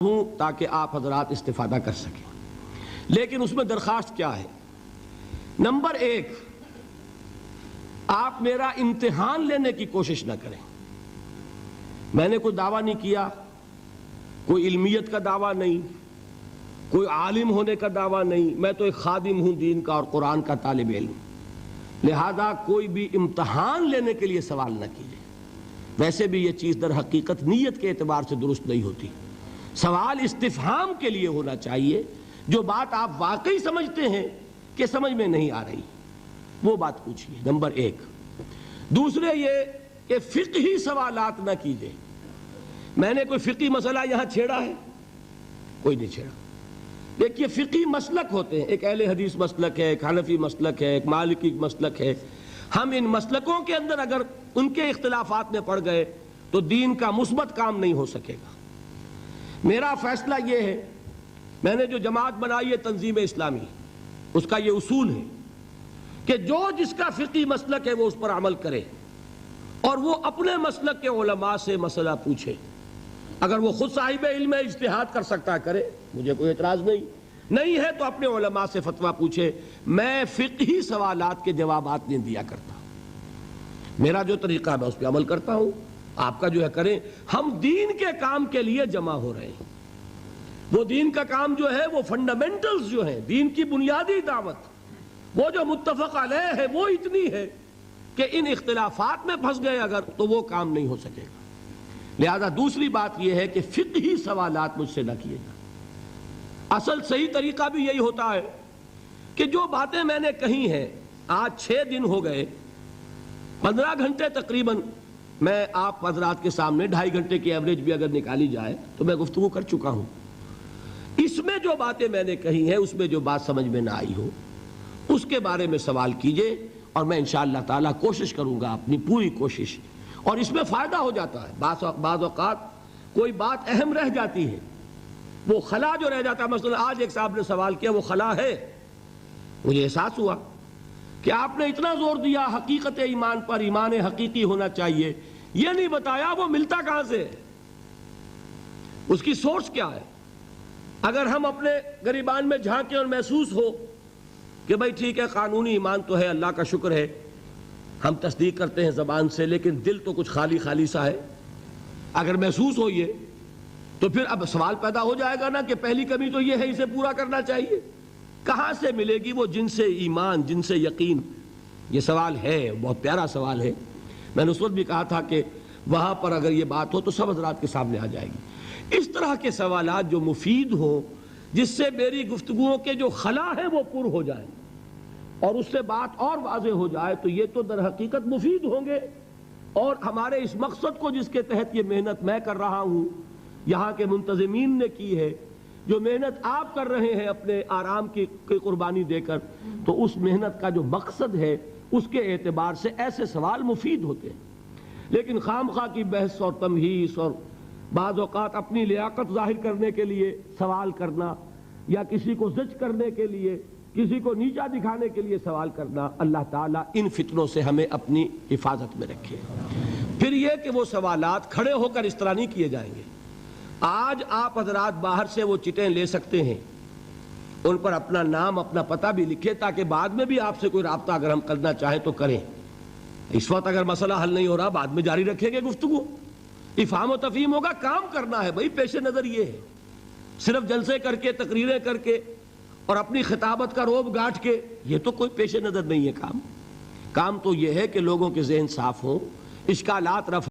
ہوں تاکہ آپ حضرات استفادہ کر سکیں، لیکن اس میں درخواست کیا ہے؟ نمبر 1، آپ میرا امتحان لینے کی کوشش نہ کریں۔ میں نے کوئی دعویٰ نہیں کیا، کوئی علمیت کا دعویٰ نہیں، کوئی عالم ہونے کا دعویٰ نہیں، میں تو ایک خادم ہوں دین کا اور قرآن کا طالب علم، لہذا کوئی بھی امتحان لینے کے لیے سوال نہ کیجیے۔ ویسے بھی یہ چیز در حقیقت نیت کے اعتبار سے درست نہیں ہوتی، سوال استفہام کے لیے ہونا چاہیے، جو بات آپ واقعی سمجھتے ہیں کہ سمجھ میں نہیں آ رہی وہ بات پوچھیے، نمبر 1۔ دوسرے یہ کہ فقہی سوالات نہ کیجیے۔ میں نے کوئی فقہی مسئلہ یہاں چھیڑا ہے؟ کوئی نہیں چھیڑا۔ دیکھیے فقہی مسلک ہوتے ہیں، ایک اہل حدیث مسلک ہے، ایک حنفی مسلک ہے، ایک مالکی مسلک ہے۔ ہم ان مسلکوں کے اندر اگر ان کے اختلافات میں پڑ گئے تو دین کا مثبت کام نہیں ہو سکے گا۔ میرا فیصلہ یہ ہے، میں نے جو جماعت بنائی ہے تنظیم اسلامی، اس کا یہ اصول ہے کہ جو جس کا فقہی مسلک ہے وہ اس پر عمل کرے اور وہ اپنے مسلک کے علماء سے مسئلہ پوچھے۔ اگر وہ خود صاحب علم اجتہاد کر سکتا ہے کرے، مجھے کوئی اعتراض نہیں ہے تو اپنے علماء سے فتویٰ پوچھے۔ میں فقہی سوالات کے جوابات نہیں دیا کرتا، میرا جو طریقہ ہے میں اس پہ عمل کرتا ہوں، آپ کا جو ہے کریں۔ ہم دین کے کام کے لیے جمع ہو رہے ہیں، وہ دین کا کام جو ہے وہ فنڈامنٹلز جو ہیں، دین کی بنیادی دعوت، وہ جو متفق علیہ ہے وہ اتنی ہے کہ ان اختلافات میں پھنس گئے اگر تو وہ کام نہیں ہو سکے گا۔ لہذا دوسری بات یہ ہے کہ فقہی سوالات مجھ سے نہ کیے گا۔ اصل صحیح طریقہ بھی یہی ہوتا ہے کہ جو باتیں میں نے کہی ہیں، آج 6 دن ہو گئے، 15 گھنٹے تقریباً میں آپ حضرات کے سامنے، 2.5 گھنٹے کی ایوریج بھی اگر نکالی جائے تو میں گفتگو کر چکا ہوں۔ اس میں جو باتیں میں نے کہی ہیں، اس میں جو بات سمجھ میں نہ آئی ہو اس کے بارے میں سوال کیجئے، اور میں انشاءاللہ تعالیٰ کوشش کروں گا، اپنی پوری کوشش، اور اس میں فائدہ ہو جاتا ہے۔ بعض اوقات کوئی بات اہم رہ جاتی ہے، وہ خلا جو رہ جاتا ہے، مثلا آج ایک صاحب نے سوال کیا وہ خلا ہے، مجھے احساس ہوا کہ آپ نے اتنا زور دیا حقیقت ایمان پر، ایمان حقیقی ہونا چاہیے، یہ نہیں بتایا وہ ملتا کہاں سے ہے، اس کی سورس کیا ہے۔ اگر ہم اپنے گریبان میں جھانکیں اور محسوس ہو کہ بھئی ٹھیک ہے قانونی ایمان تو ہے، اللہ کا شکر ہے، ہم تصدیق کرتے ہیں زبان سے، لیکن دل تو کچھ خالی خالی سا ہے، اگر محسوس ہو یہ تو پھر اب سوال پیدا ہو جائے گا نا کہ پہلی کمی تو یہ ہے، اسے پورا کرنا چاہیے۔ کہاں سے ملے گی وہ جن سے ایمان، جن سے یقین؟ یہ سوال ہے، بہت پیارا سوال ہے۔ میں نے اس وقت بھی کہا تھا کہ وہاں پر اگر یہ بات ہو تو سب حضرات کے سامنے آ جائے گی۔ اس طرح کے سوالات جو مفید ہوں، جس سے میری گفتگوؤں کے جو خلا ہیں وہ پر ہو جائیں اور اس سے بات اور واضح ہو جائے، تو یہ تو در حقیقت مفید ہوں گے، اور ہمارے اس مقصد کو جس کے تحت یہ محنت میں کر رہا ہوں، یہاں کے منتظمین نے کی ہے، جو محنت آپ کر رہے ہیں اپنے آرام کی قربانی دے کر، تو اس محنت کا جو مقصد ہے اس کے اعتبار سے ایسے سوال مفید ہوتے ہیں۔ لیکن خام خواہ کی بحث اور تمہیس اور بعض اوقات اپنی لیاقت ظاہر کرنے کے لیے سوال کرنا، یا کسی کو زج کرنے کے لیے، کسی کو نیچا دکھانے کے لیے سوال کرنا، اللہ تعالیٰ ان فتنوں سے ہمیں اپنی حفاظت میں رکھے۔ پھر یہ کہ وہ سوالات کھڑے ہو کر اس طرح نہیں کیے جائیں گے۔ آج آپ حضرات باہر سے وہ چٹیں لے سکتے ہیں، ان پر اپنا نام، اپنا پتہ بھی لکھے، تاکہ بعد میں بھی آپ سے کوئی رابطہ اگر ہم کرنا چاہیں تو کریں۔ اس وقت اگر مسئلہ حل نہیں ہو رہا، بعد میں جاری رکھیں گے گفتگو، افہام و تفہیم ہوگا، کام کرنا ہے بھائی۔ پیش نظر یہ ہے، صرف جلسے کر کے، تقریریں کر کے اور اپنی خطابت کا روب گاٹھ کے، یہ تو کوئی پیش نظر نہیں ہے۔ کام تو یہ ہے کہ لوگوں کے ذہن صاف ہوں، اشکالات رفع